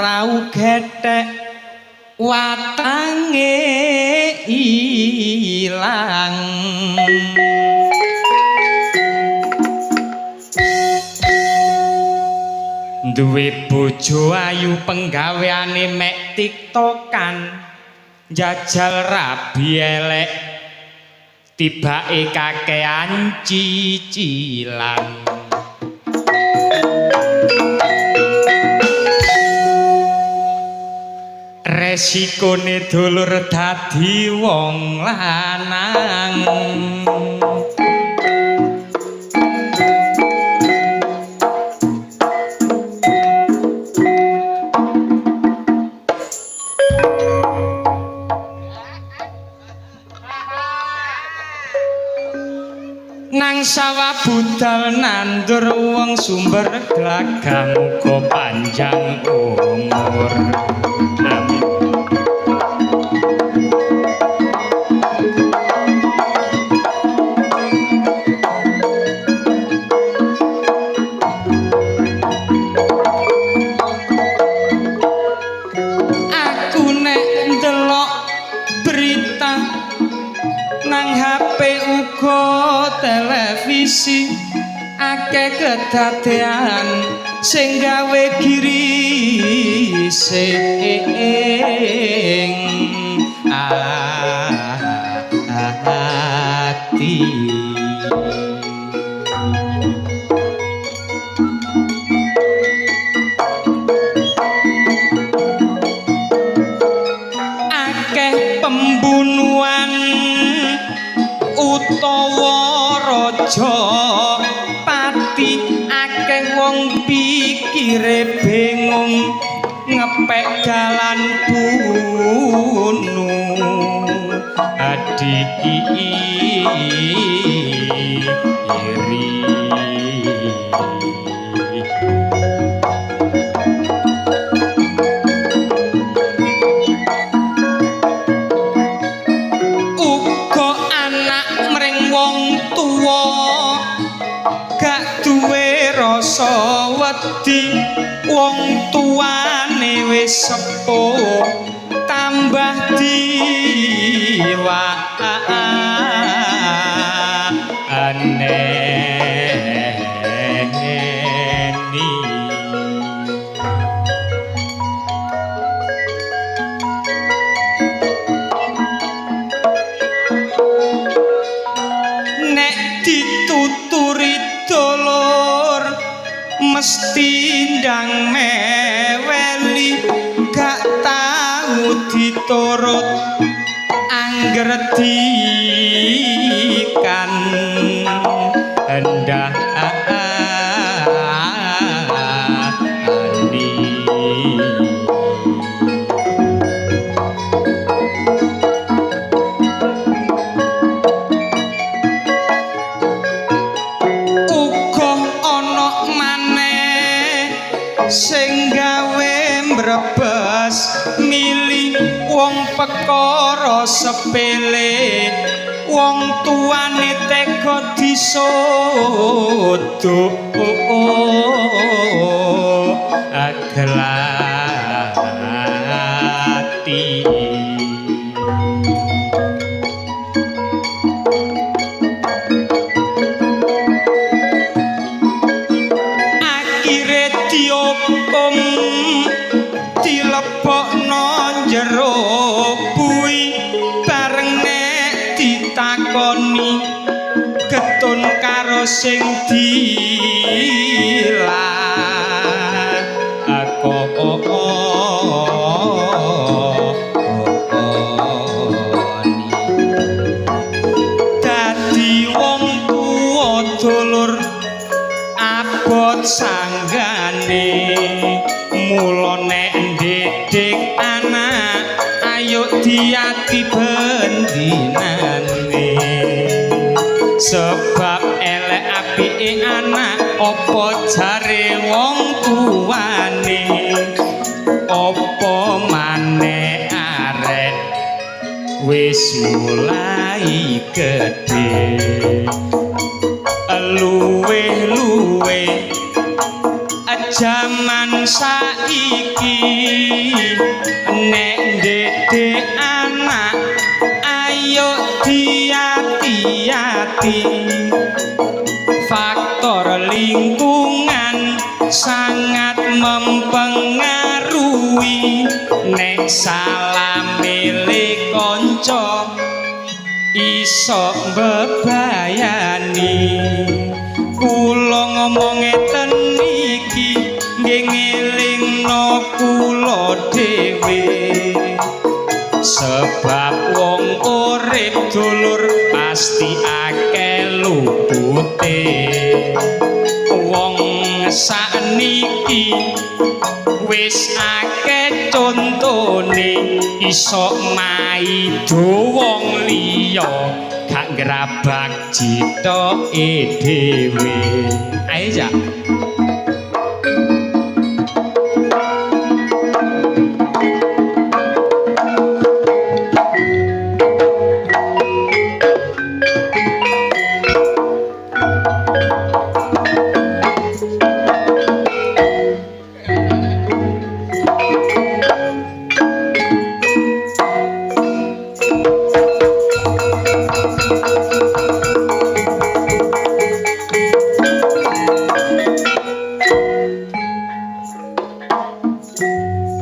rau gethek watange ilang duwe bojo ayu penggaweane mek tiktokan njajal rabi elek tibake kakean cicilan resikone dulur dadi wong lanang nang sawah budal nandur wong sumber glagang muga panjang umur amin aku nek ndelok berita nang HP uga televisi akeh kedadean sing gawe girising ati akeh pembunuhan utawa raja pati akeh wong pikire bingung ngepek dalan bunuh adik iri rasa wedi wong tuane wis sepuh tambah aneni nek dituturi dolor mesti ndang meweli gak tau diturut angger dikan endah sing gawe mbrebes milih wong perkara sepele wong tuane tega disodok aglati dihukum dilebokno njero bui bareng nek ditakoni getun karo sing dadi wong tuwa dulur abot sanggane mula nek ndedek anak ayo diati bendinane sebab elek apike anak apa jare wong tuane apa maneh arek wis mulai gedhe luwe-luwe jaman saiki nek ndedek anak ayo diati-ati faktor lingkungan sangat mempengaruhi nek salah milih kanca iso bebayani kula ngomong ngeten iki nggih ngelingno kula dhewe sebab wong urip dulur pasti akeh lupute wong sakniki wis akeh contone iso maido wong liya gak ngrabak citoke dhewe ayo ja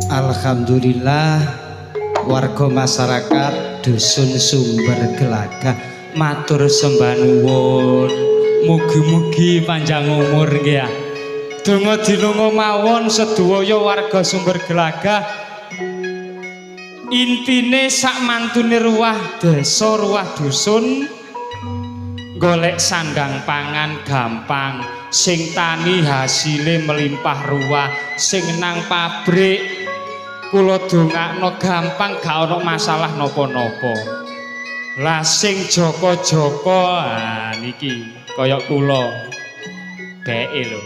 Alhamdulillah warga masyarakat dusun Sumber Gelagah matur sembah nuwun mugi-mugi panjang umur nggih ya donga dinunga mawon sedaya warga Sumber Gelagah intine sak mantune ruwah desa ruwah dusun golek sandang pangan gampang sing tani hasile melimpah ruwah sing nang pabrik kula dongakno gampang gak ana masalah napa-napa. Lah sing joko-joko niki kaya kula. Beke lho.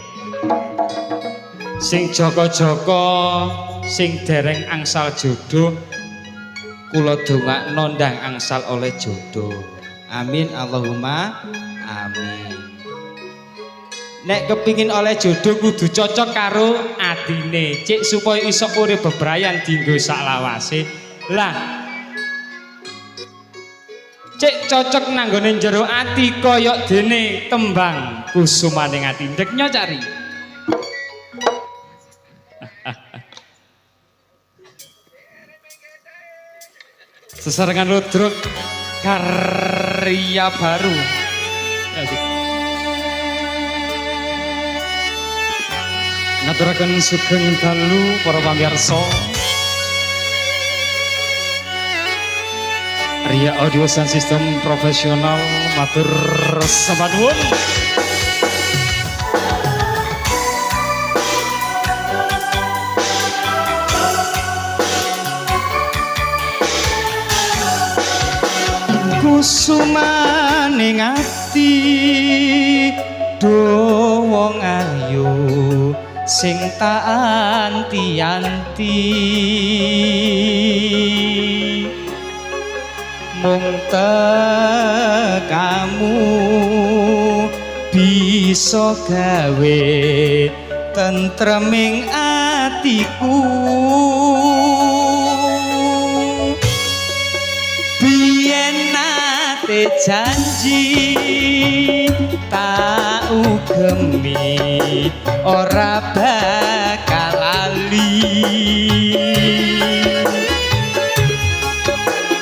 Sing joko-joko sing dereng angsal jodoh kula dongakno ndang angsal oleh jodoh. Amin Allahumma amin. Nek kepingin oleh jodoh kudu cocok karo atine cik supaya iso urip bebrayan dinggo saklawase lah cik cocok nanggone jero ati koyok dene tembang kusumaning ati ndeknya cari sesarengan ludruk karya baru ngaturaken sugeng dalu para pamirsa Ria Audio Sound System profesional matur sembah nuwun kusumaning ati do wong ayu sing tak anti-anti mung kamu bisa gawe tentreming atiku biyen nate janji tak ugemi ora bakal lali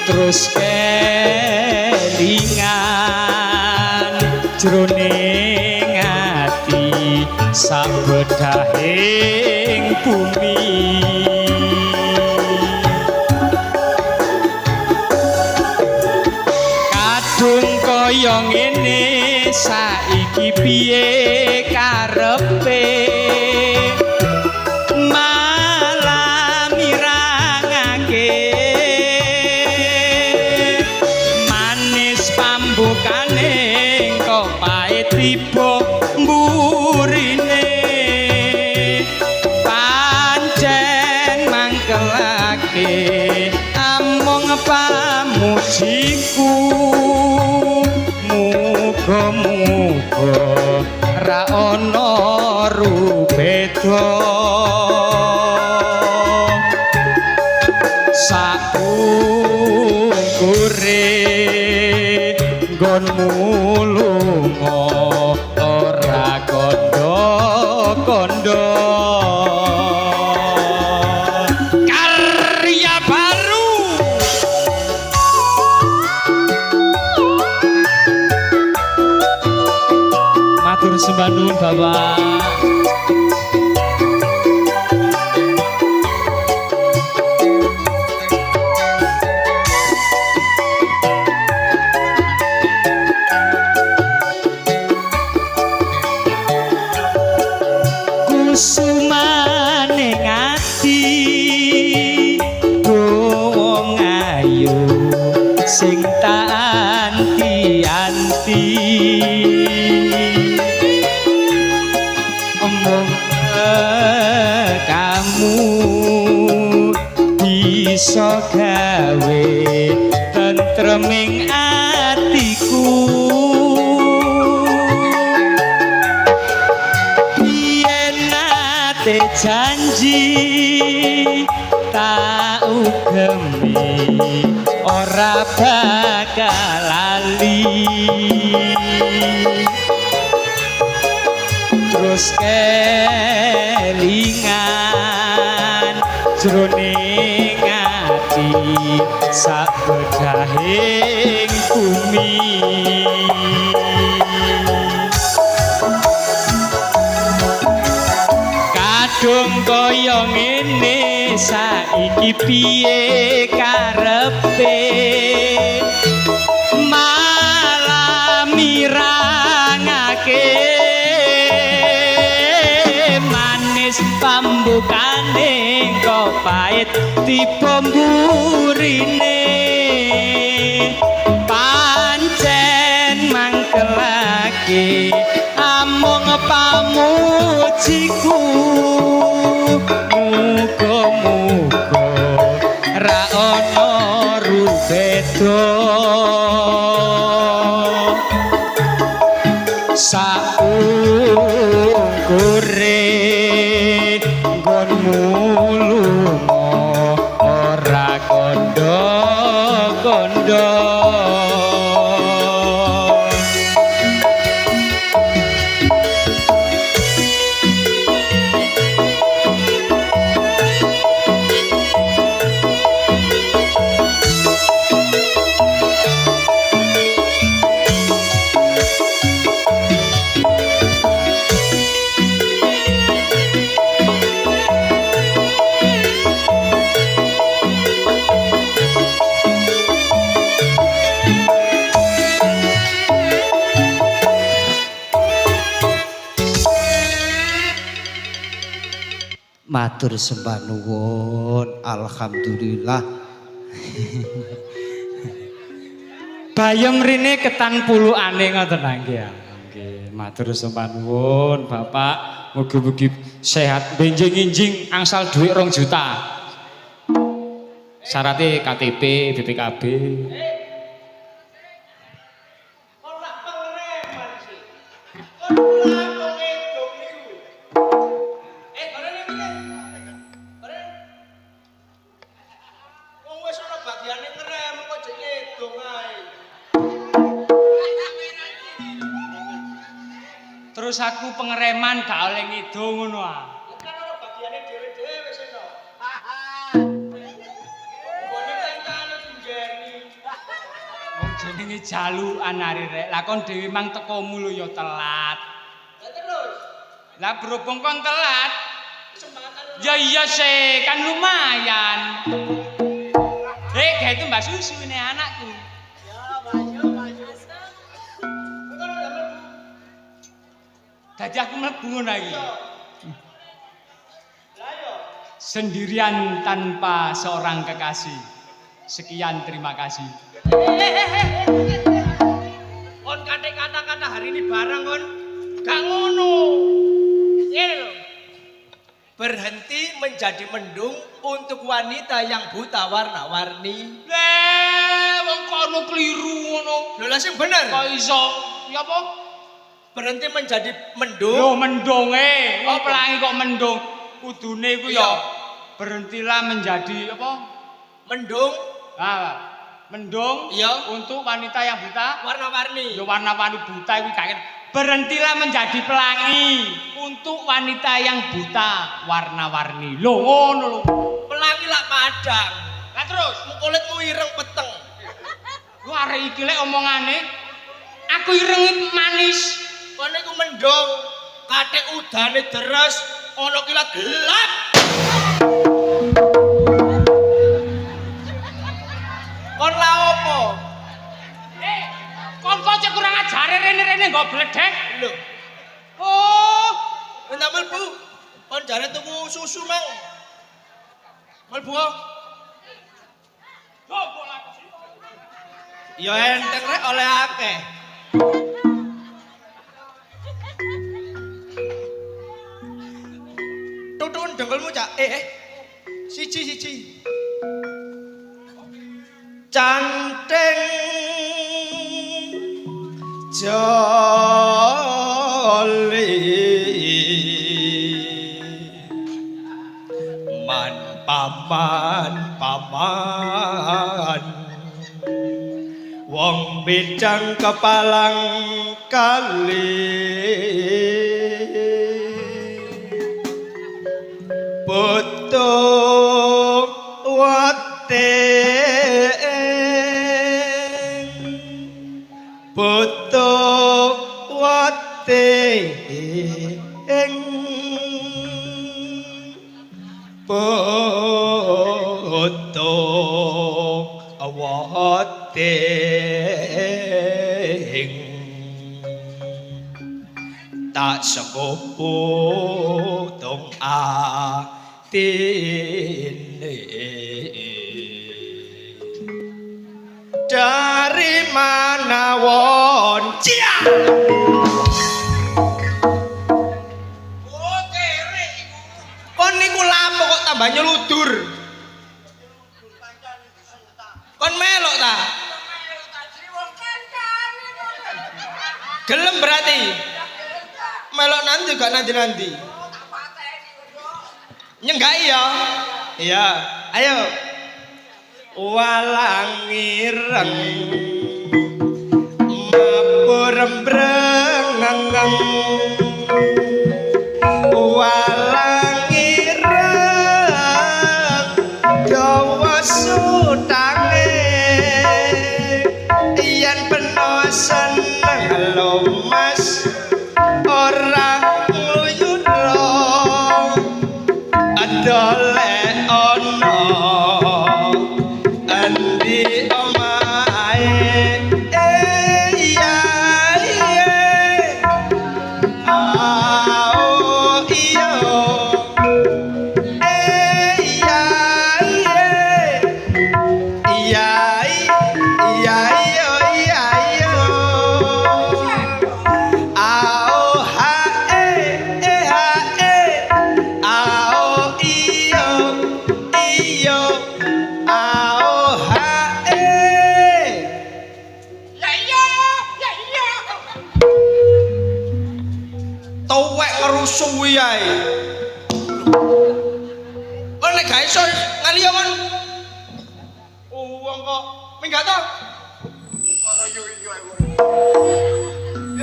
terus kelingan jroning ati sabedahing bumi kadung kaya ngene saiki piye karepe malah mirangake manis pambukane kok pahit tiba mburine pancen mangkelake amung pamujiku muga-muga ra ana rubet beda sakungkure nggonmu lunga ora kondo-kondo karya baru matur sembah nuwun Bapak. Kusumane ngati wong ayu sing tak anti-anti omong kamu bisa gawe tentreming atiku janji tak ugemi ora bakal lali terus kelingan jroning ati sak bedahing bumi dong kaya ngene saiki piye karepe malah mirangake manis pambukane kok pait tiba mburine pancen mangkelake among pamujiku muga-muga ra ana rubeda saungkure nggonmu lunga ora kondo-kondo matur sembah nuwun alhamdulillah bayem rene ketan pulukane ngoten nggih nggih matur sembah nuwun Bapak mugi-mugi sehat benjing-injing angsal dhuwit 2 juta syaratnya KTP BPKB terus aku pengereman gak oleh ngidul ngono ah. Kan ana bagiane dhewe-dhewe wis eno. Bone tentane njeni. Wong jenenge jalukan ari rek. Lah kon dhewe mang tekomu lho ya telat. Lah terus. Lah berhubung kon telat. Ya iya sih, kan lumayan. Kayak itu mbak susu ini anakku. Tadi aku mlebu lagi. Sendirian tanpa seorang kekasih. Sekian terima kasih. Kon kate kata-kata hari ini barang kon gak ngono. Ngene lho. Berhenti menjadi mendung untuk wanita yang buta warna-warni. Wong kono keliru ngono. Lho lah sing bener. Kok iso? Ya apa? berhenti menjadi mendung. Lho mendonge, wong pelangi kok mendung. Kudune iku ya berhentilah menjadi apa? Mendung. Mendung untuk wanita yang buta. Warna-warni. Ya warna-warni buta iku gak. Berhentilah menjadi pelangi untuk wanita yang buta warna-warni. Lho ngono lho. Pelangi lak padang. Lah terus kulitmu ireng peteng. Lu arek iki lek omongane aku ireng manis. Kono iku mendung, kathik udane deres, ana kilat gelap. Kon la opo? Kon kok cek kurang ajare rene-rene nggo bledek. Lho. Oh, Entar mlebu. Kon jare tuku susu mang. Mlebu. Ya enteng rek oleh akeh. Tutun dengkulmu, Cak. Siji. Canting joli man paman wong bidang kepalang kali butuh wate butuh wate butuh wate tak sekupu tung atine dari mana won cia kere iku kon niku lapo kok tambah nyeludur kon melok ta gelem berarti melok nanti gak nanti nyenggak iya ayo walang ireng mapurembrengeng walang ireng dawa sutange yen peno seneng lomas ora nguyudra adole ono andi omae iya ao iyo iya ao ha ao iyo ao ha tuwek ngerusuhi ae kon nek gak iso ngaliyo kon wong kok minggat to perkara yo ya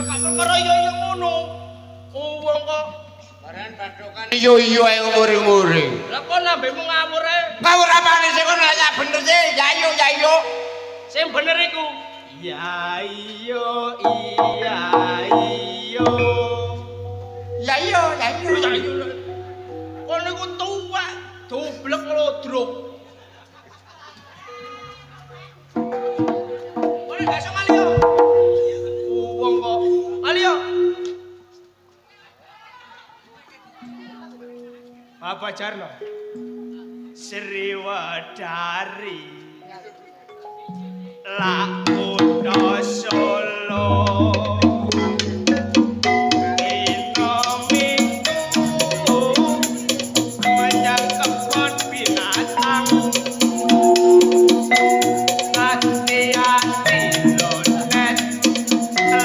gak perkara yo ngono wong kok baran badokan Iyo ae umure-umure. lah kok nambemu ngawur ae Ngawur apane sih kok nanya bener sih? Ya iyo. sing bener iku iya iyo Ya iyo. kon niku tuwek doblek nglodrok kon gak iso ngaliyo wong kok ngaliyo Bapak Jarno Sriwadari Lakuna Solo Inomiku menyang kebon binatang hati-hati lonet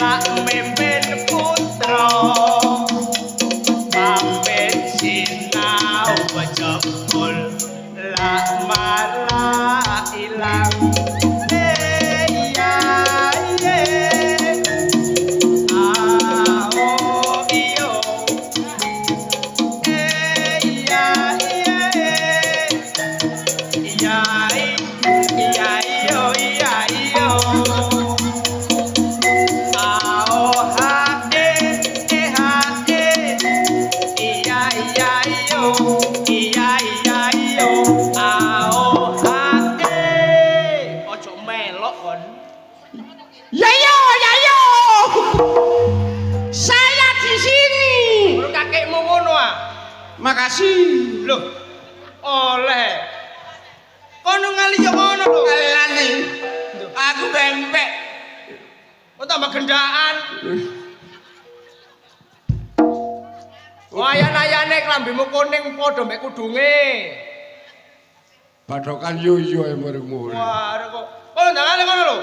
lak mimpin putih Yayo, yayo. Saya di sini. Menurut kakekmu ngono ah. Makasih. Loh, oleh. Kono ngali yo ngono lho. Ngalani. Aku bempek. Kok tambah gendaan. Wayan-ayane klambimu kuning padha mek kudunge. Badokan yoyo murung-murung. Wah, kok. Kono ndangane ngono lho.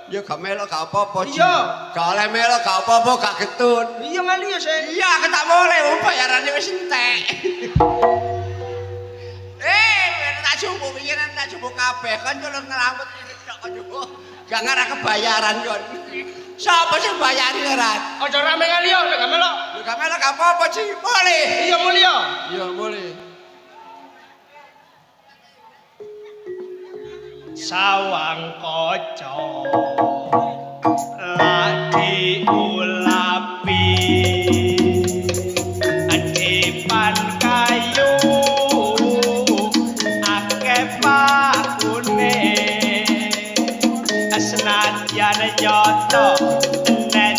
Ya gak melok gak apa-apa. Iya. Gak oleh melok gak apa-apa gak getun. Iya ngali yo sih. Iya, aku tak boleh, bayarannya wis entek. Tak cukup pikiran tak cukup kabeh kan kalau ngelambet tok kan yo. Gak ngarah kebayaran kon. Sapa sing bayari ora? Aja rame ngali yo, nek gak melok. Ya gak melok gak apa-apa, Ci. Boleh. Iya mulya. Iya, boleh. Sawang kaca lagi ulapi adipan kayu akeh pakune senadyan nyoto nek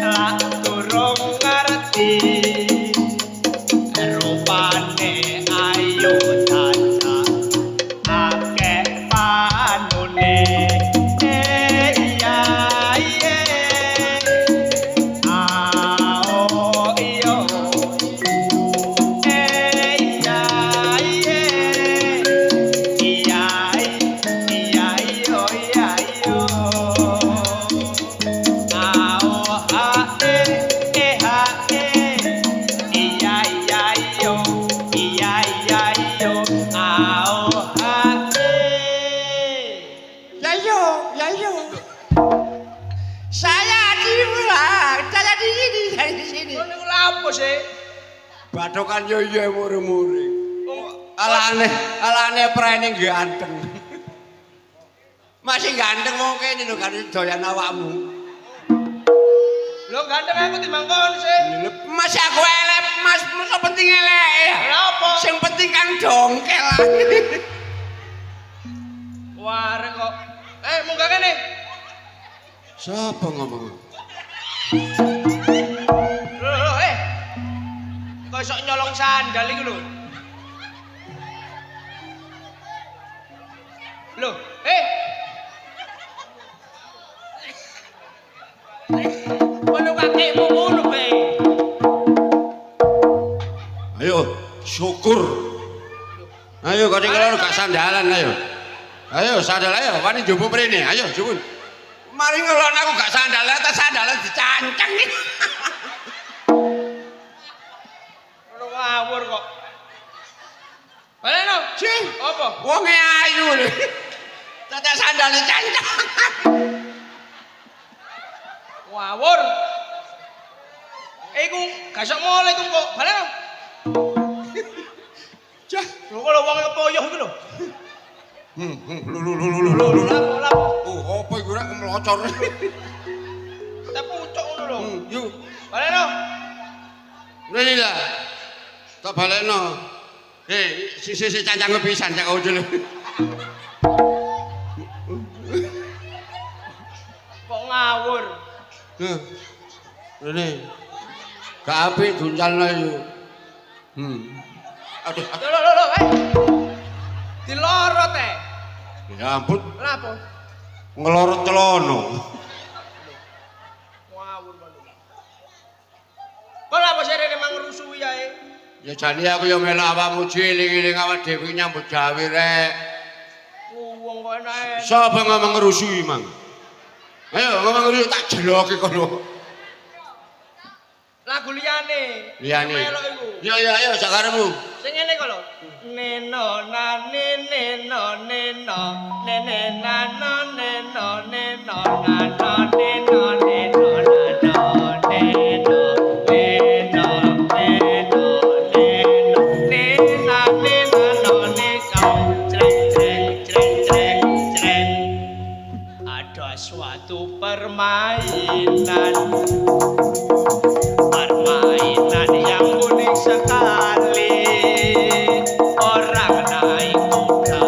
lak durung ngerti rupane ayu tansah akeh panune iya iya ao iyo iya iya iya iya iyo iya iyo ao ha ha iya iya iyo iya iya iyo ao ha Yayo, yayo. Saya di sini, saya di sini. Kau niku lapo sih? Badokan yoyo murung-murung. Oh, Alane prene ganteng. Masih ganteng mau kene lho kan doyan awakmu. lo ganteng aku timbang kon sih. Masih aku elek, Mas, masa penting elek ya. Lapo? Sing penting kan dongkel. Wareng kok. Munggah kene. Siapa ngomong? Loh, kok iso nyolong sandal iku lho. Loh, kono kakekmu ngono bae. Ayo, syukur. Ayo kau tinggal gak sandalan ayo. Ayo sandal ayo, wani jopo mrene. Ayo jupun. Mari ngelon aku gak sandalan, tak sandalan dicancang nih. Ono ngawur kok. Baleno, Cing, apa? wonge ayu lho. Tak sandal dicancang. Ngawur. Iku gak iso mulai iku kok. Baleno. Cah, Lho kalau wong kepoyoh iku lho. lu. Lapo. Oh, apa iku rek melocor. Tak pucuk ngono lho. Yuk, Baleno. rene lah. Tak balekno. Sisi cancang pisan cak ujul. Kok ngawur. Rene. Gak apik duncalno yo. Aduh, Lho, diloro teh. ya ampun, Lapo? ngelorot celono. Ngawur banget. Kok lapo serene mang rusui ae? Ya jane aku yo melok awakmu cilik-cilik awak dhewe nyambut gawe rek. Wong kok enak. Sapa ngomong ngerusui, Mang? Ayo ngomong ngerusui tak jeloke kono. Lagu liyane. Liyane. Melok iku. Yo yo ayo sak karepmu. Sing ngene kok lho. Neno na neno neno nene na no neno neno na no neno neno na no neno neno neno neno nena nena no neno jreng jreng jreng jreng jreng. Ada suatu permainan yang unik sekali. Orang naik kuda,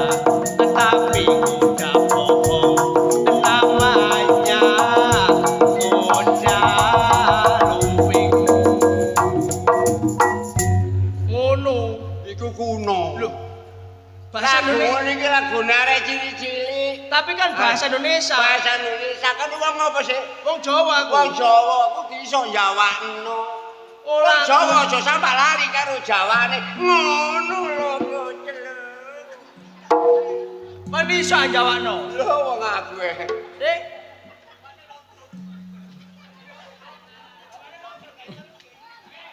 tapi kuda bohong. Namanya kuda lumping. Ngono. Iku kuno. Loh, bahasa Indonesia. Niki lagune arek cilik-cilik. Tapi kan bahasa Indonesia. Bahasa Indonesia kan wong apa sih? Wong Jawa aku. Wong Jawa aku iso njawakno. Wong Jawa aja sampe lali karo Jawane. Ngono lho bocel. Kan iso njawakno. Lho wong aku Eh.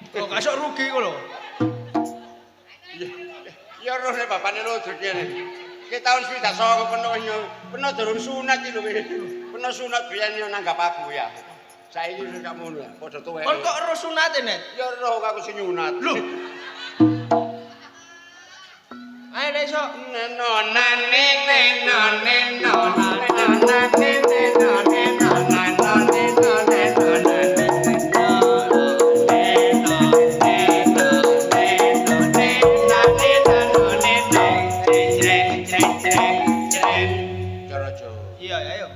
Kok kasok rugi kok lho. Ya roh nek bapane rodot kene. Ki taun 1999 penuh durung sunat iki lho. Penuh sunat biyen yo nanggap aku ya. Saiki wis gak ngono, padha tuwek. Kon kok ero sunate, Net? Ya roh aku sing nyunat. Lho. Ayo nek iso. Nenonane nenone nenonane nenone nenonane nenone Iya, ayo.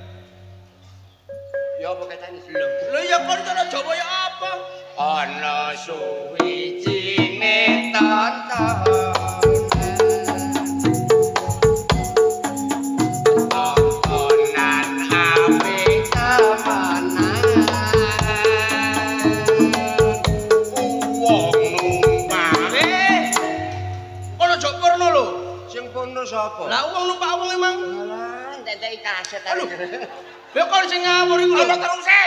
ya apa katanya belum? Lho ya kon cara Jawa ya apa? Ana suwijine tontonan apik temenan wong numpak Kon aja purno lho. sing pono sapa? Lah wong numpak wong emang. Alah entek kaset Aduh. Ya kon sing ngawur iku lho. Ono teruse.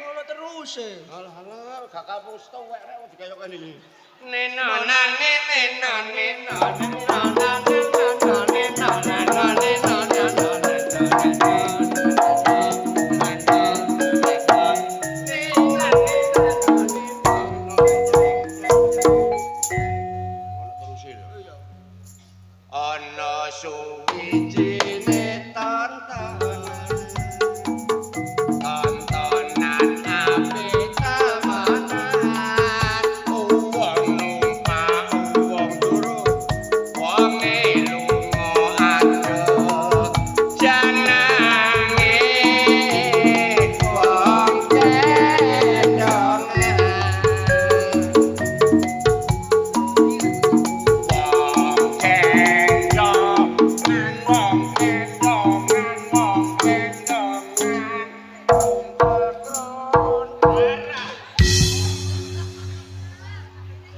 Ngono terus e. Alah alah gak kapus tuwek rek dikaya kene iki. Nenonane nenone ana suwijine tontonan apik temenan wong numpak wong turu wong lunga adeg janange wong cendongan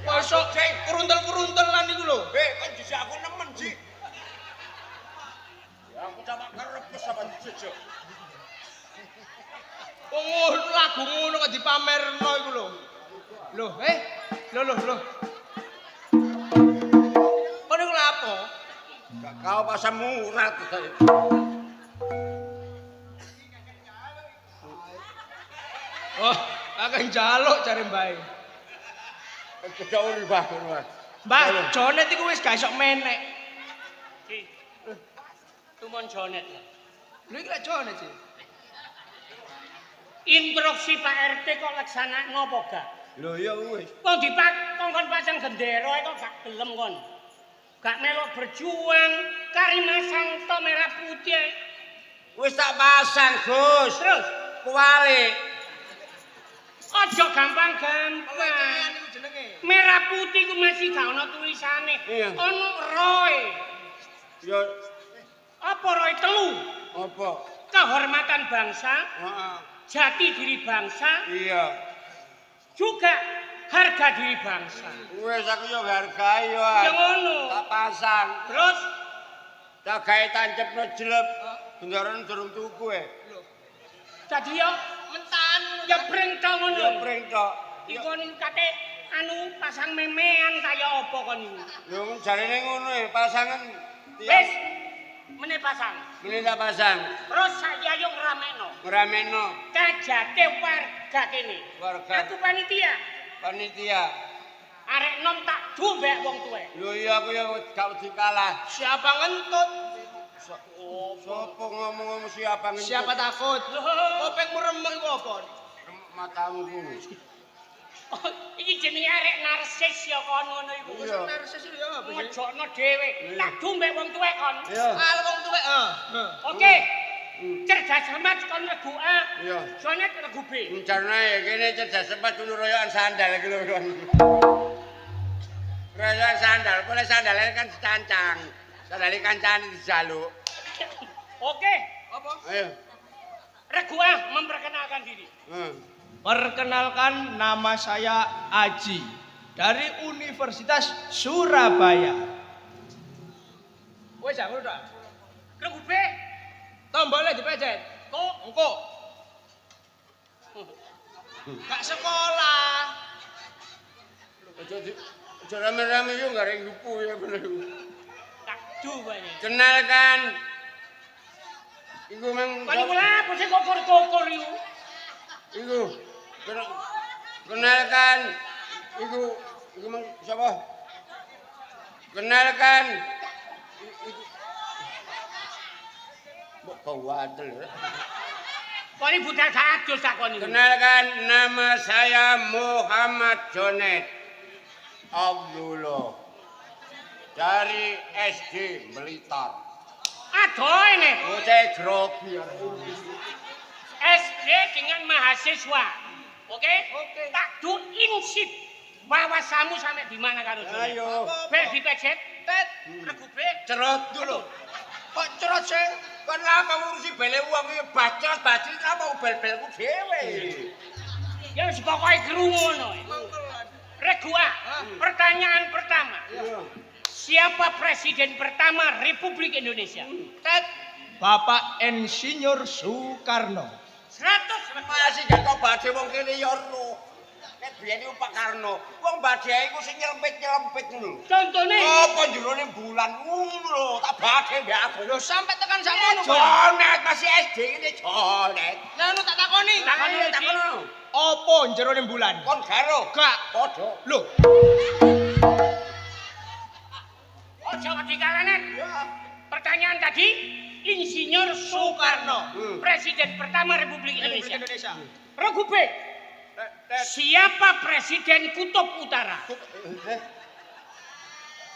Masuk keruntel-keruntelan iku lho. kan dhisik aku nemen, Ji. Ya aku cuma kerepes sama jejak. Oh, lagu ngono kok dipamerno iku lho. Lho, lho. Kon iku lha apa? Gak kau pasang murat. Oh, akeh njaluk jare mbae. Kejauh nih, Mbah. Mbah, Jonet iku wis gak iso menek. Tumon Jonet. Lho iki lek Jonet sih. Instruksi Pak RT kok laksana ngopo gak? Lho ya wis. Kok kongkon pasang gendera kok gak gelem kon. Gak melok berjuang kari masang to merah putih. Wis tak pasang, Gus. Terus Kuwalik. aja gampang-gampang. Iku jenenge. Merah putih ku masih gak ono tulisane. Iya. Ono roy. Ya Apa roy telu? apa? Kehormatan bangsa, Heeh. jati diri bangsa, Iya. juga harga diri bangsa. Wis aku yo hargai yo. Ya ngono. Tak pasang. Terus Tak gawe tancepno jelep. Bendaran durung tuku Lho, dadi yo mentan ya breng to ngono. Ya pring tok. Iku niku kate anu pasang memean kaya apa kon niku? Yo jarene ngono ya, pasangan Wis meneh pasang. Mene tak pasang. Terus saya yo ngramekno. Ngrameno Kajate warga kene. warga Aku panitia. panitia. Arek nom tak dumbek wong tuwek. Lho iya aku ya gak wedi kalah. Siapa ngentut? Sopo ngomong-ngomong siapa ngentut? Siapa takut? Kopeng meremeng iku apa? Matamu kuwi. Oh, iki jenenge arek narsis ya kon ngono iku. Iya. Narsis ya apa sih? Ngejokno dhewe. Tak dumbek wong tuwek kon. Iya. Al wong tuwek Oke. Cerdas amat kon regu A. Iya. Soalnya regu B. Rencana ya kene cerdas sempat dulu royokan sandal iki lho kon. Royokan sandal, boleh sandalnya kan cancang. Sandalnya kancane dijaluk. Oke. Apa? Ayo. Regu A memperkenalkan diri. Perkenalkan, nama saya Aji dari Universitas Surabaya. Wes aku udah. Regu B. Tombolnya dipencet. Kok Engko. Gak sekolah. Aja rame-rame yo gak reng yupu ya bener. tak duwe. Kenalkan. Iku mang Kon iku lha apa sing kokor-kokor iku? Iku kenalkan. Iku mang sapa? Kenalkan. Mbok kawadel. Kon iki budal sadus tak kon iki. Kenalkan, nama saya Muhammad Jonet Abdullah dari SD Blitar. Aduh ini. Bocah grogi. SD dengan mahasiswa. Oke? Oke. Tak do insip. Wawasamu sampai di mana karo Jonet? Ayo, B dipejet. Tet. Regu B. cerot dulu. Kok cerot sih? Kan lama ngurusi bele uang iki bacot apa bel-belku dhewe. Ya wis pokoke krungu ngono. Regu A. Pertanyaan pertama. Siapa presiden pertama Republik Indonesia? Tet. Bapak Insinyur Soekarno. 100 Masih gak kok badhe wong kene ya ro. Nek biyen iku Pak Karno, wong badhe iku sing nyelempit ngono. Contone Apa jerone bulan ngono lho, tak badhe mbek aku. Lho sampai tekan sakmono, Pak. Jonet masih SD ini Jonet. Lah tak takoni. Takoni, Ci. Takono. Apa jerone bulan? Kon garo. Gak. Padha. Lho, ojo wedi kalanet. Pertanyaan tadi Insinyur Soekarno, presiden pertama Republik Republik Indonesia. Indonesia. Regu B. Siapa presiden Kutub Utara?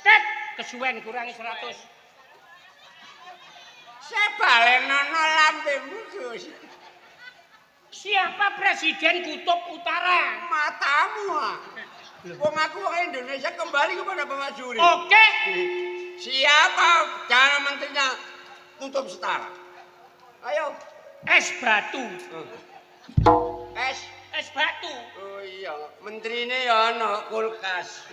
Tet, kesuwen kurangi 100. Sebalenono lambemu, Gus. Siapa presiden Kutub Utara? Matamu. Wong aku wong Indonesia kembali kepada pemajuri. Oke. Siapa Perdana Menterinya Kutub Utara? Ayo. Es batu. Es. Es batu. Oh iya, menterine ya ana kulkas.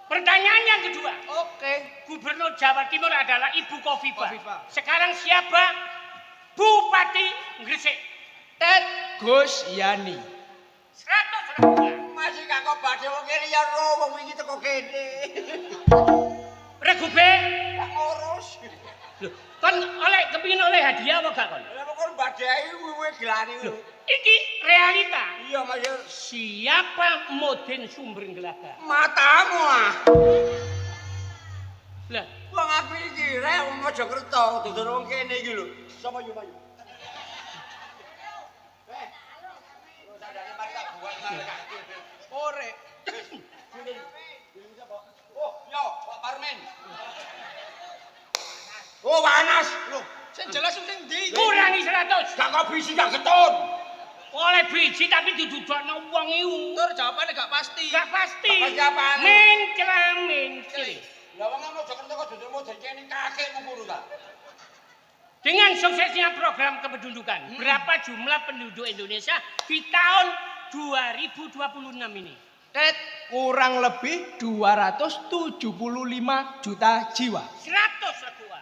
Pertanyaan yang kedua. Oke. Gubernur Jawa Timur adalah Ibu Kofifa. Kofifa. Sekarang siapa Bupati Gresik? Tet Gus Yani. 100 Regu. Masih gak kok badhe wong kene ya ro wong iki teko kene. Regu B. Gak ngurus. Kon oleh kepingin oleh hadiah apa gak kon? Lah kok badhe ae kuwi gelane lho. Iki realita. Iya, Mas. Siapa Modin Sumbergelaga? Matamu ah. Lah, Wong aku iki rek wong Mojokerto, dudu wong kene iki lho. Sapa yo, Mas? Ore. Oh, yo, Pak Parmen. Oh, panas. Loh, Sing jelas sing ndi? kurangi 100. gak kok bisi gak ketun. Oleh biji tapi didudukno wong iku. Tur jawabane gak pasti. Gak pasti. Gak pasti apaan? Mencela-mencela. Lah wong Mojokerto kok dudu model kene kakekmu ngono ta? Dengan suksesnya program kependudukan, berapa jumlah penduduk Indonesia di tahun 2026 ini? Tet kurang lebih 275 juta jiwa. 100 Regu A.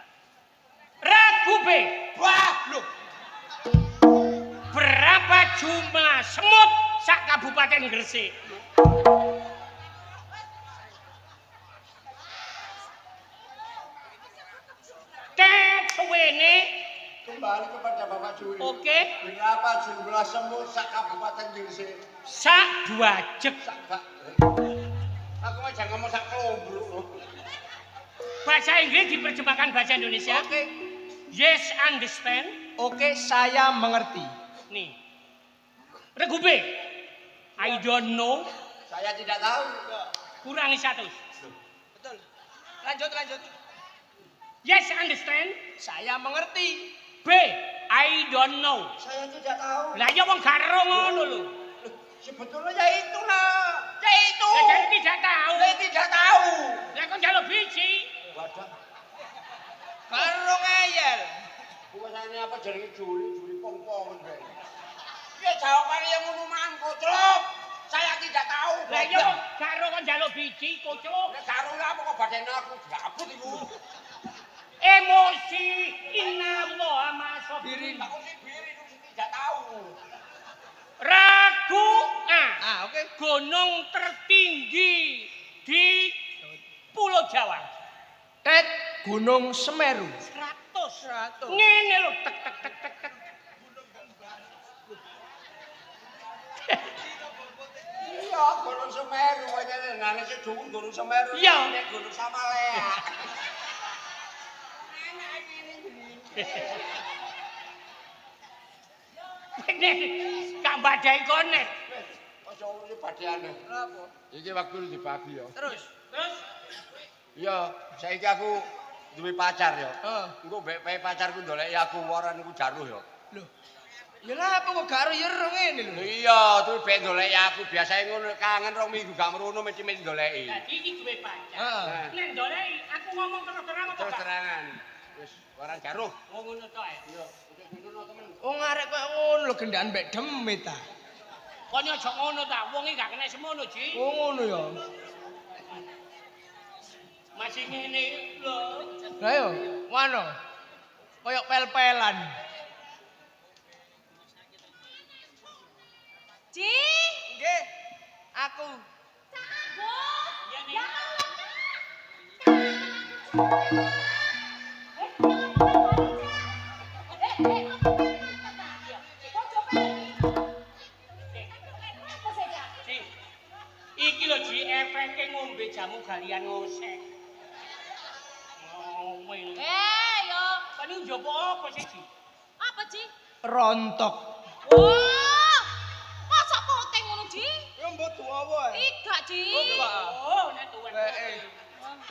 Regu B. Wah, lho. Berapa jumlah semut sak Kabupaten Gresik? Suwene. Kembali kepada Bapak Juri. Oke. Berapa jumlah semut sak Kabupaten Gresik? Sak 2 jek. Aku aja ngomong sak kelombruk. Bahasa Inggris diterjemahkan bahasa Indonesia. Oke. Yes, understand. Oke, saya mengerti. Nih. Regu B. I don't know. Saya tidak tahu. Kurangi 1. Betul. Lanjut. Yes, understand. Saya mengerti. B. I don't know. Saya tidak tahu. Lah ya wong gak ero ngono lho. Sebetulnya ya itu nak. Ya itu. Lah jadi tidak tahu. Saya tidak tahu. Lah kok njaluk biji? Wadah. Karo ngeyel. Bukannya apa jenenge juri pong-pongan kae. Ya jawabannya yang ngono mang kocok. Saya tidak tahu. Lah ya wong gak ero kok njaluk biji, kocok. Nek karo apa kok badan aku gabut iku. Emosi. Inna wa masobirin. Aku sih biri itu tidak tahu. Ragu A. Oke. Gunung tertinggi di Pulau Jawa. Tet Gunung Semeru. 100. Ngene lho tek. Iya, Gunung Semeru aja nang sing dhuwur Gunung Semeru. Iya. Nek Gunung Samalea. Nek gak badai konek. Aja urip badeane. Kenapa? Iki waktu dibagi ya. Terus. Iya, saiki aku duwe pacar ya. Heeh. Engko mbek pacarku ndoleki aku waran niku jaruh ya. Loh. Ya lah apa kok gak ero ngene lho. Iya, tuh mbek ndoleki aku biasane ngono kangen 2 minggu gak merono mesti ndoleki. Dadi iki duwe pacar. Heeh. Nek ndoleki aku ngomong terus terang apa Terus gak? terangan. Wis waran jaruh. Oh ngono to ae. Iya, udah ngono temen. Oh ngarek koyo ngono lho gendaan mbek demit ta. Kon yo aja ngono ta, wong iki gak kena semono, Ji. Oh ngono ya. Masih ngene lho. Lah yo, ngono. Koyok pel-pelan. Ji, Nggih. Aku. Ya nih. Ji. Iki lho Ji, efeke ngombe jamu galian ngosek. Oh, weh. yo, Kan iki njopo apa sih, Ji? apa Ji? Rontok. Oh, masa poteng ngono Ji? Ya mbok tuwa wae. Iga Ji. Oh, nek tuwek.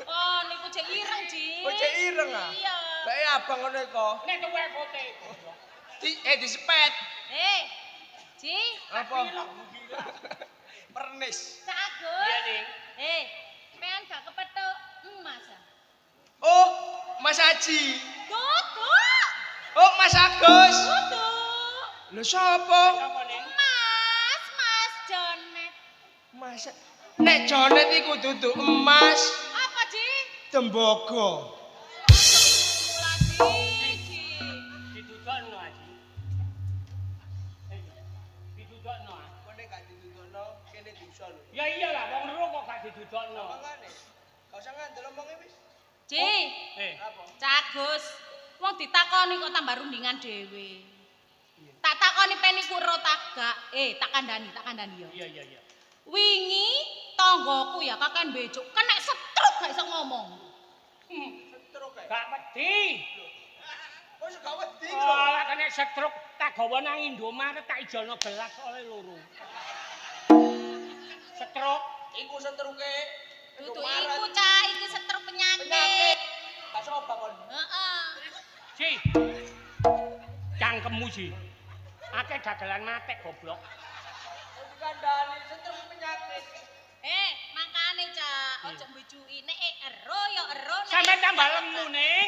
Oh, niku cek ireng Ji. Kok cek ireng ah? Iya. Bae abang ngono kok. Nek tuwek pote. Disepet. Ji, Apa? Pernis. Cak Agus. Iya, Ning. Pengen gak kepethuk emas. Oh, Mas Haji. Duduk. Oh, Mas Agus. Duduk. Lho sapa? Sapa, Ning? Mas Jonet. Mas. Nek jonet iku dudu emas, Apa Ji? tembaga. Ji. Didudokno aja. Didudokno ah. Kene gak ditutupno, kene diusul. Ya iyalah, wong ero kok gak didudokno. Mangane. Gak usah ngandel omonge wis. Ji, Apa? Cak Agus. Wong ditakoni kok tambah rundingan dhewe. Tak takoni peniku ro tak gak. Tak kandhani yo. Iya. Wingi tanggoku ya kakek becuk kena stroke gak iso ngomong. Setruk kae. Gak wedi. Wis gak wedi Oh, lah kena stroke tak gawa nang Indomaret tak ijono gelas oleh loro. Stroke Iku setruke. Dudu iku cah iki stroke penyakit. Gak soba kon. Heeh. Ji. Cangkemmu Ji. Akeh dagelan matek goblok. Dikandani setruke penyakit. Makane cak ojo mbujuki nek ero ya ero nek. Sampe tambah lemu ning.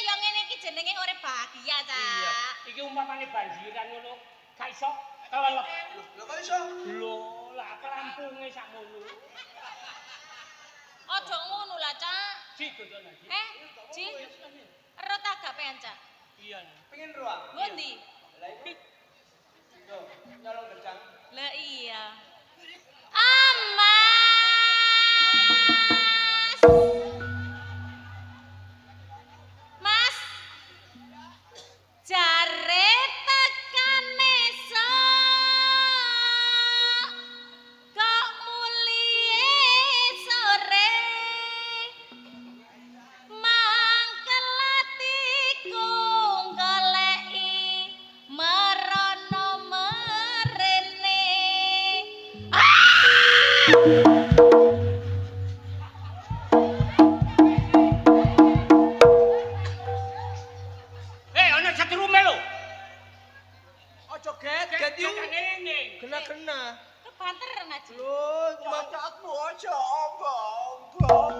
Ya ngene iki jenenge urip bahagia cak. Iki umpamane banjiran ngono, gak iso kelelep. Lho kok iso? Lho, lah kelampunge sakmono. Ojo ngono lah cak. Ji dodol lagi. Ji. Ero tak gak pengen cak. Iya. Pengen ruang. Ngondi? Ana setrume lho. Aja get yu. Ngene. Kena-kena. Kebanteran aja. Lho, Cacatmu aja ombong-ombong.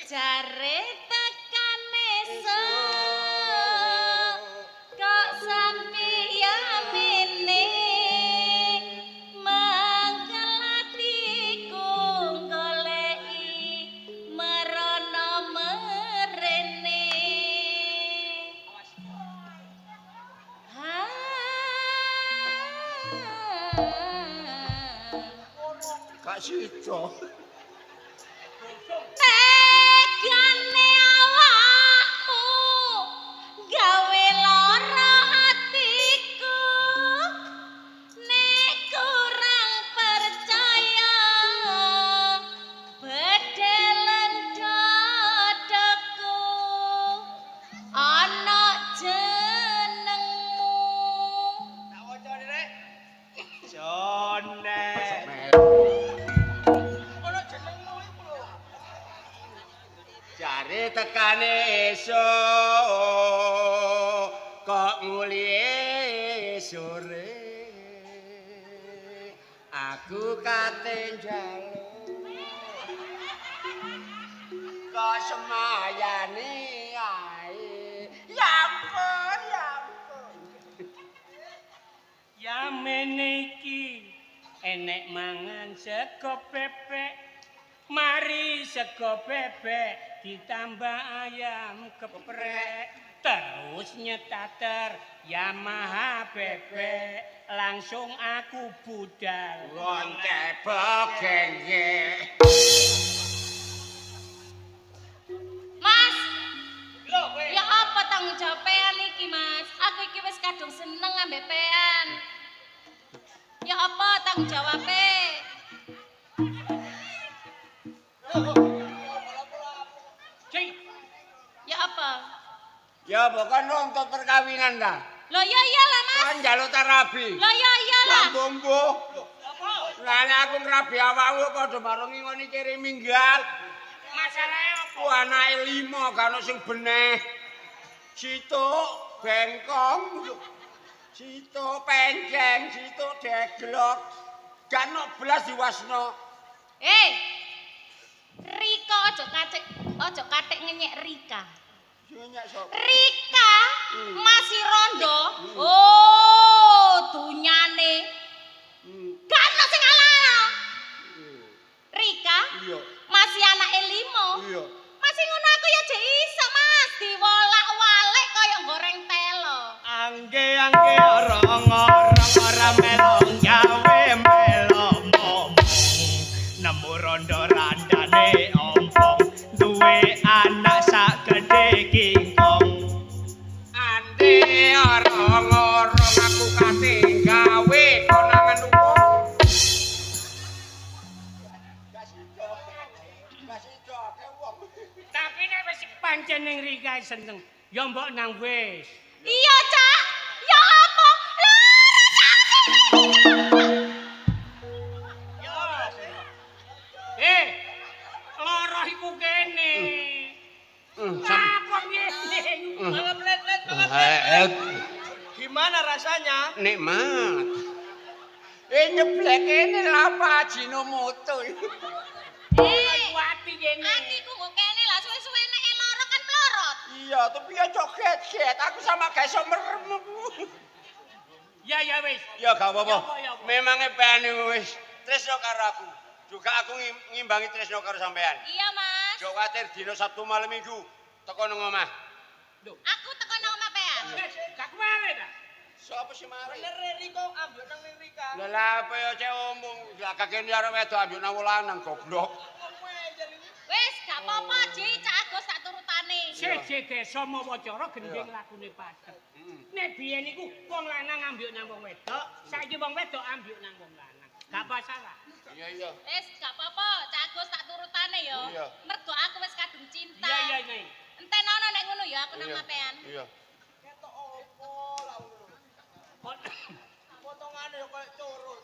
Jare tekan esuk kok sampe yamene mangkelatiku goleki merono merene Gak sida. tegane awakmu gawe lara atiku nek kurang percaya bedelen dadaku ana jenengmu tak wacane rek. Jone. Ono jenengmu iku lho. Jare tekane esuk kok mulie sore aku kate njaluk kok semayane ae ya ampun ya ampun Ya meniki enek mangan sego bebek. Mari sego bebek ditambah ayam geprek. Terus nyetater Yamaha bebek. Langsung aku budal. wonte bogenge Mas Lho, kowe. ya apa tanggung jawaban iki Mas aku iki wis kadung seneng ambek pean ya apa tanggung jawabe Cing, ya apa ya bukan nuntut perkawinan dah lo ya iyalah Mas kan njaluk tarabi lo ya iyalah Lambungku. Lah nek aku ngrabi awakmu padha marungi ngene kiri minggal. masalahnya apa? Ku anake 5 gak ono sing beneh. Situk bengkong. Situk penjeng, situk deglok. Gak ono blas diwasno. Rika ojo katik ngenyek Rika Nyek sapa? Rika masih rondo oh dunyane gak ono sing ala Rika Iya. masih anake 5 Iya. masih ngono aku ya jek iso Mas diwolak-walik kaya goreng telo Angge orang-orang ora melong gawe melong momong. Nemu rondo randane ompong, duwe anak sak gedhe kingkong. Ande orang-orang aku kate gawe konangan wong. Gak sida. Gak sida ke wong. Tapi nek wis pancen ning Rika seneng, ya mbok nang wis. iya Cak ya apa Lara iku kene. Sam. Apa ngene? Gimana rasanya? Nikmat. Nyeblek ini lapa Ajinomoto. Ati kene. atiku kok kene lah suwe-suwe nek lara kan melorot Iya, tapi ya joget-get. Aku sama gak iso merem. Ya wis. Ya gak apa-apa. Ya apa, ya apa. Memangnya pengen wis tresno karo aku. Juga aku ngimbangi tresno karo sampean. iya Mas Jo kuwatir dina Sabtu malam Minggu teko nang omah. aku teko nang omah pean Gak kemana ta? Sopo sih mari? Bener Riko ambil nang ning Rika. Lah lha apa ya cek omong. Lah kakene arek wedok ambil nang lanang goblok. wis gak apa-apa Ji Cak Agus tak turutane Seje desa mawa cara gendeng lakune padhet. Nek biyen iku wong lanang ambyuk nang wong wedok, saiki wong wedok ambyuk nang wong lanang. Gak masalah. Iya. wis gak apa-apa Cak Agus tak turutane yo Iya. mergo aku wis kadung cinta Iya, Nyai. enten ana nek ngono ya aku nang mapean Iya. Ketok opo lah ngono. Potongane yo koyo curut.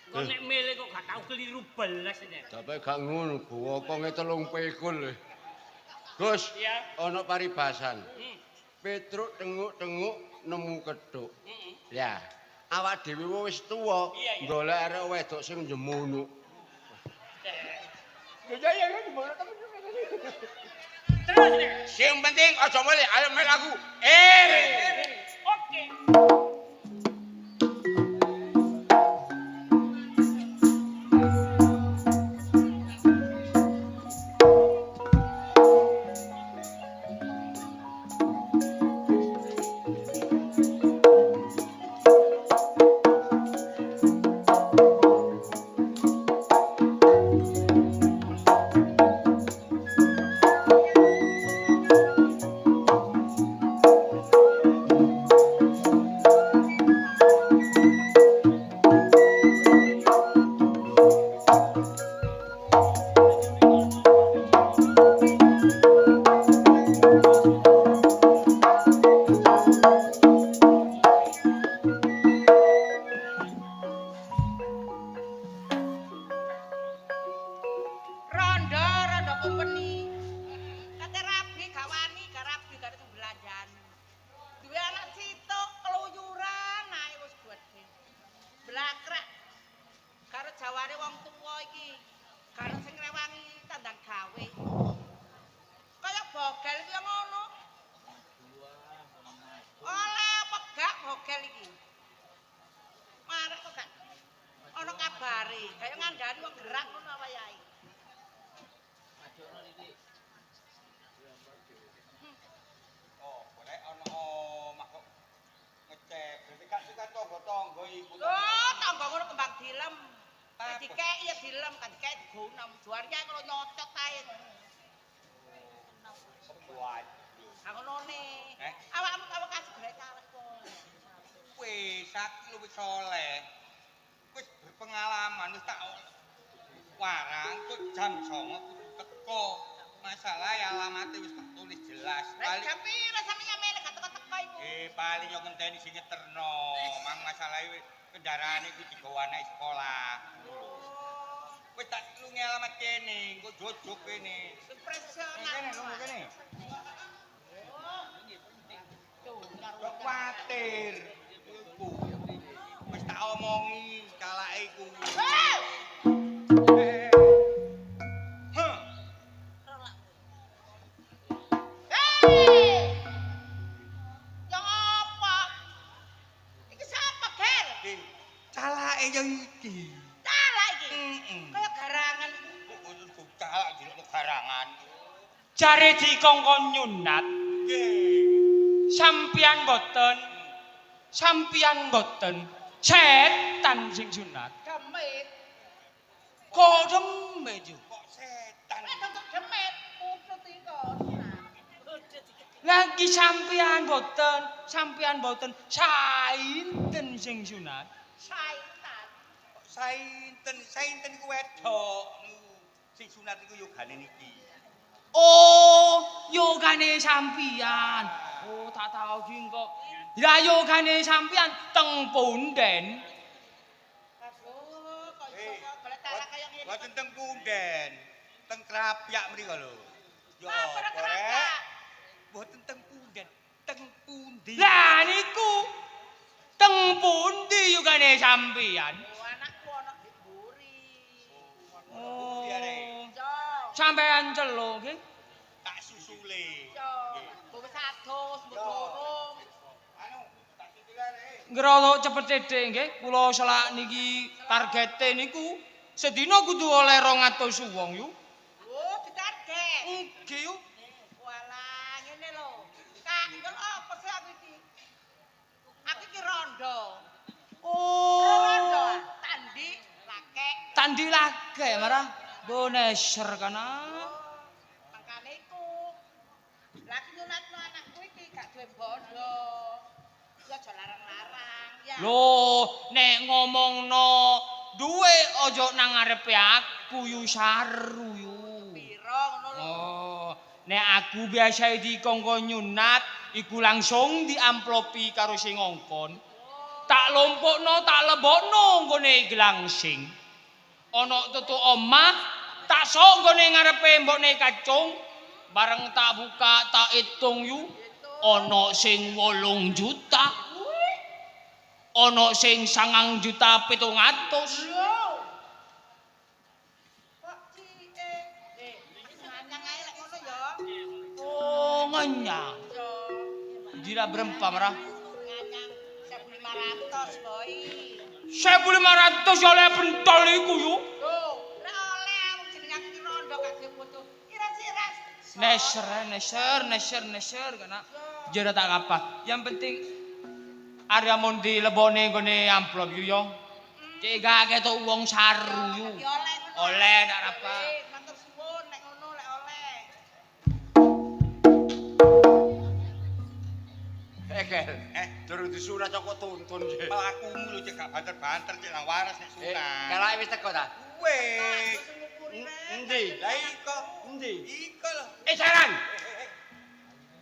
Kok nek milih kok gak tau keliru belas nek. Tapi gak ngono, bokonge 3 pikul. Gus, Iya. ana paribasan. Petruk tenguk-tenguk nemu kethuk. Ya, awak dhewe wis tuwa, Iya, iya. golek arek wedok sing njemunuk. Terus nek. Sing penting aja mulih, ayo melu aku. Oke. Rondo company. Kate rabi gak wani, gak rabi gak ada belanjaan. Duwe anak sitok keluyuran ae wis gedhe. Blakrak. Karo jawane wong tuwa iki. Karo sing rewangi tandang gawe. Kaya bogel iki ngono. Oleh pegak bogel iki. Marek kok gak ana kabare. Kaya ngandani wong gerak ngono wayahe. Oh, tangga ngono kembang dilem. Dikeki ya dilem, kan dikeki digonem. Juarnya kalau nyocot ae. Ha ngono ne. Awakmu awak kasih golek caleg kok. Wis saiki lu wis soleh. Wis berpengalaman wis tak warang kok jam 09.00 kudu teko. Masalah ya alamatnya wis tak tulis jelas. Lah jam pira sampe nyamene gak teko-teko iku. Paling yo ngenteni sing nyeterno. Mang masalahe kendaraan iku digawa anak sekolah. Wis tak tulungi alamat kene, engko jojok kene. Impresional. Kene. Tuh, Kok kuwatir. Iku. Wis tak omongi calake iku. Yang apa? Iki sapa, Gel? Calake yo iki. Salah iki. Kaya garangan. Calak dilok garangan. Jare dikongkon nyunat, sampian boten setan sing sunat. Demit. Kok demit yo? Kok setan. Untuk demit. Puput iki. Lagi sampian boten sainten sing sunat. Syaitan. Sainten iku wedok. Sing sunat iku yogane niki. Oh, yogane sampian. Oh, tak tahu jing kok. Lah yogane sampian teng punden. Aduh, kok iso kok golek cara kaya ngene. Mboten teng punden, teng Krapyak mriko lho. Yo Apa apa Krapyak? rek? Mboten teng punden, teng pundi. Lah niku teng pundi yogane sampian? Oh, anakku ana di mburi. Oh. Yo, Sampean celuk nggih. Tak susule. yo. Kowe sados, mbok dorong. Anu, tak susule. Ngrolo cepet cedhek nggih. Kula selak niki targete niku sedina kudu oleh 200 wong yu. Oh, ditarget. Nggih yu. Walah, ngene lho. Kak, yo apa sih aku iki? Aku iki rondo. Rondo, Oh. tandi, lake. Tandi lage marah. Boneser kana. Mangkane iku. Lagi nyunatno anakku iki gak duwe bondo. Ya aja larang-larang ya. Loh, nek ngomongno duwe ojo nang ngarepe aku yu saru yu. Piro ngono lho. Oh, nek aku biasa dikongkon nyunat iku langsung diamplopi karo sing ngongkon. Oh, tak lompokno tak lebokno nggone glangsing. Ana tutu omah tak sok nggone ngarepe mbokne kacung. Bareng tak buka tak hitung yu. Ana sing 8 juta. Ana sing 9 juta 700. Kok cike? Nganyang ae lek ngono ya. Oh, nganyang. Yo. Dira berempa marah. Nganyang 1.500, Boy. 1.500 oleh pentol iku yu. Loh, lek oleh wong jenenge aku ki rondo kagek foto. Iras-iras. Neser kana. Jera tak apa. Yang penting Arya mon dilebone nggone amplop yu yo. Cek gak ketok wong saru yu. Oleh ngono. Oleh ndak apa. Matur suwun nek ngono lek oleh. Kel, durung disunat kok tuntun. Pelakumu lho cek gak banter-banter cek nang waras nek sunat. Kelake wis teko ta? Wis. Endi? Lah iko. Endi? Iko lho. Jaran.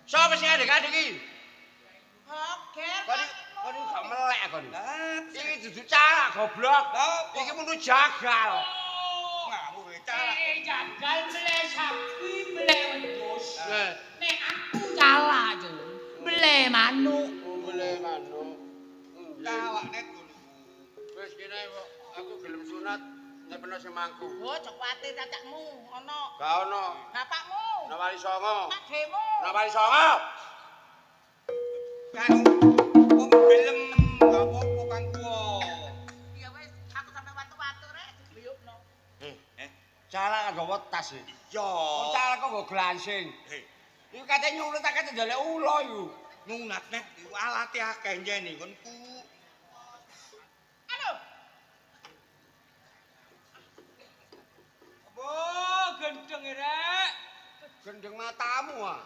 Sopo sing adek-adek iki? Oger. Kon gak melek kon. Lah, Iki dudu cara goblok. Iki munu jagal. ngawur cara. Jagal beli sapi, beli wedhus. Eh, Nek aku kalah yo. Beli manuk. boleh manuk. Kawakne ngono. Wis kene kok aku gelem sunat nek peno sing mangku. Oh, aja kuwatir cacakmu ono. Gak ono. Bapakmu. Nawari songo. Adekmu. Nawari songo. Kan wong gelem gak apa-apa Kang Kuwo. Ya wis, aku sampe watu-watu rek digluyukno. Cara nggawa tas e. Yo. Cara kok nggo glansing. Iku kate nyulut tak kate ndelek ula iku. Nunat nek alate akeh njene konku. Anu, Oh, gendeng rek. Gendeng matamu ah.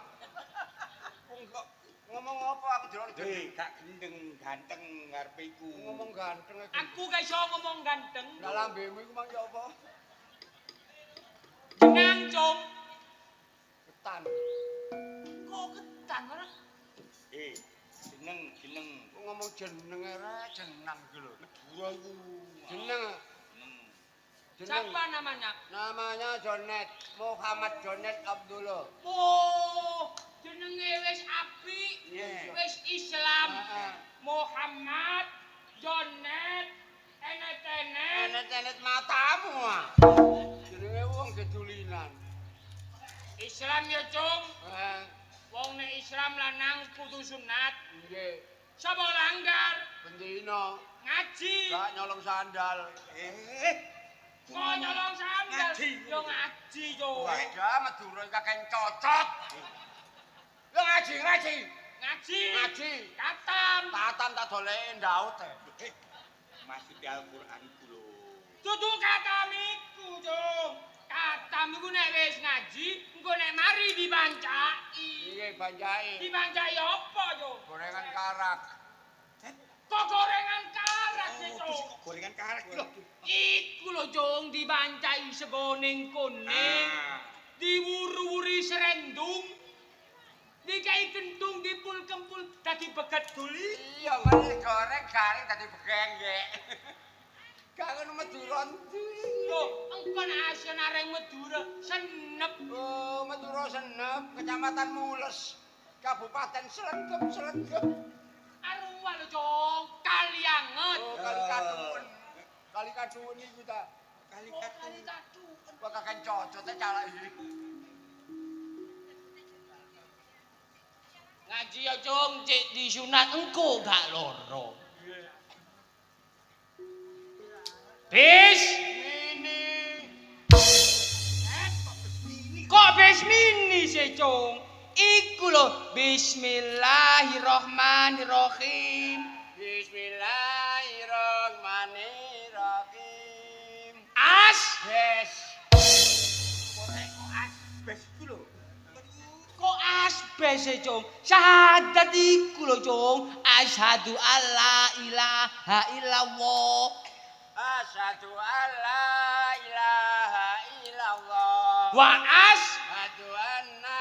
Wong kok Ngomong apa aku delok gak gendeng ganteng ngarepe iku. ngomong ganteng aku. Aku gak iso ngomong ganteng. Lah lambemu iku mang ya apa? Jeneng, Cung. Ketan. Kok ketan ora? Jeneng. Kok ngomong jenenge rek jeneng iki lho. Madura iku. Jeneng. Jeneng. Siapa namanya? Namanya Jonet, Muhammad Jonet Abdullah. Oh, jenenge wis apik. Iya. Wis Islam. Heeh. Muhammad Jonet enet-enet. Enet-enet matamu ah. Jenenge wong gedulinan. Islam ya, Cung. Eh, Wong nek Islam lanang kudu sunat. nggih. Sapa langgar? Bendina Ngaji. gak nyolong sandal. Kok nyolong sandal? Ngaji. Yo ngaji yo. Wadah Madura iki kakek cocok. Yo ngaji. Ngaji. Ngaji. Katam. Tatam tak doleki ndaut e. Maksud Al-Qur'an iku lho. Dudu katam iku, Cung. Katam iku nek wis ngaji, engko nek mari dibancai. Nggih banjai. Dibancai apa, yo? Gorengan karak. Kok gorengan karak sih, Terus Cung? kok gorengan karak iki lho. Iku lho, Cung, dibancai segoning kuning. Diwuru-wuri serendung. Dikai kentung dipul-kempul dadi beget guli. Iya, ngene goreng garing dadi begengge. Gak ngono Madura. Loh, engko nek asin areng Madura senep. Oh, Madura Senep, Kecamatan Mules, Kabupaten Slegep. Aruwa lho, Cung. Kalianget. Oh, Kali Kaduun. Kali Kaduun iku ta. Kali Oh, katu. kali kadu. Kok kakek cocok te calak iki. Ngaji ya, Cung, cek disunat engko gak loro. Bis. Kok bis mini sih, Cung? Iku lho, Bismillahirrahmanirrahim. Bismillahirrahmanirrahim. As. Yes. Bes iku lho. Kok asbes sih, Cung? Syahadat iku lho, Cung. Asyhadu alla ilaha illallah. Asyhadu alla ilaha illallah. Wa as. Asyhadu anna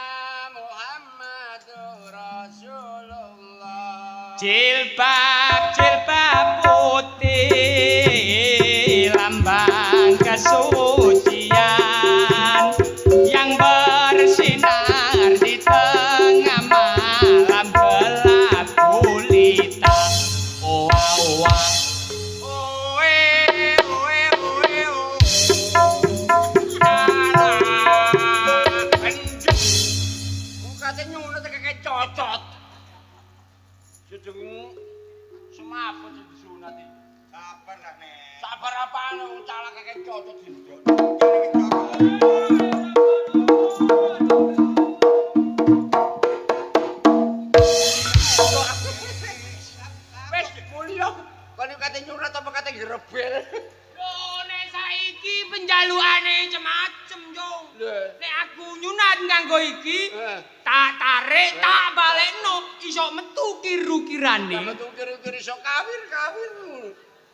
Muhammadur Rasulullah. Jilbab kate nyunat kakek cocot. Sedeng semaput disunat iki. Sabar lah, Nek. Sabar apaan wong calak kakek cocot dindok. Wes mulya, kon kate nyunat apa kate grebel? Loh, nek saiki penjalukane macem-macem, Jong. Lho. Nek aku nyunat nganggo iki, Eh. tak tarik, tak balekno, iso metu kiru-kirane. Sampe tuh kiri-kiri iso kawir-kawir ngono.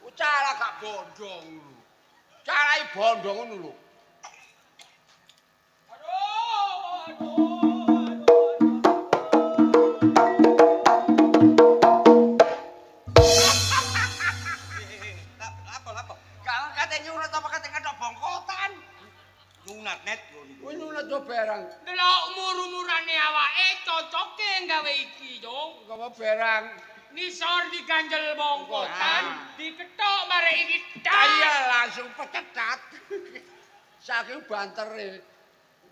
Ucara gak bondong ngono. Carai bondong ngono lho. Lapo. Kalau kate nyunat apa kate ketok bongkotan? Lunat, Net. Kuwi nyunat yo barang. Delok umur-umurane awake cocoke gawe iki, Jong. Gawa barang. Nisor diganjel bongkotan, diketok barek iki Kaya dak. langsung pecetat. Saking bantere.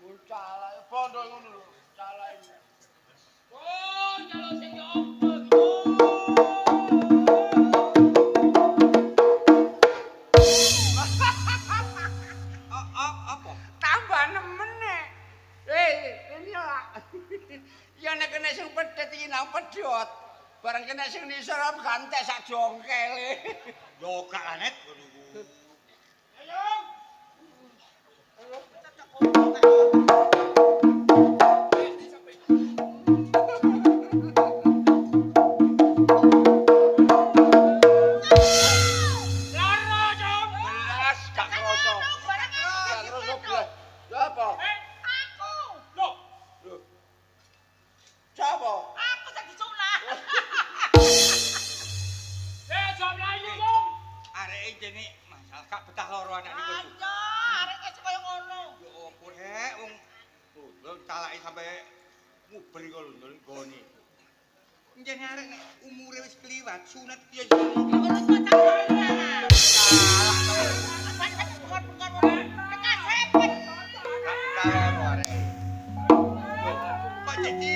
Ucala bondong ngono lho. Cala iki. Oh, jalo sing yo Apa? Tambah nemen nek. Ini lah. Ya nek kena sing pedet iki nang pedhot. Bareng kena sing nisor gantek sak jongkele. Yo gak lah, Net. lara, Jong. Belas gak kroso. Gak kroso belas. Lha apa? Aku. Loh, Lho. Sapa? Aku sing disunat. jam layu, Jong. Arek jene masalah gak betah loro anak niku. Ayo, arek wis kaya ngono. Yo opo rek wong lho talaki sampe nguber kok lho nggone. Njene arek nek umure wis kliwat sunat piye Ngono kok cah. Salah to. Pancen bengkon-bengkon ngono. Kekasepet. Gak loro arek. Kok jadi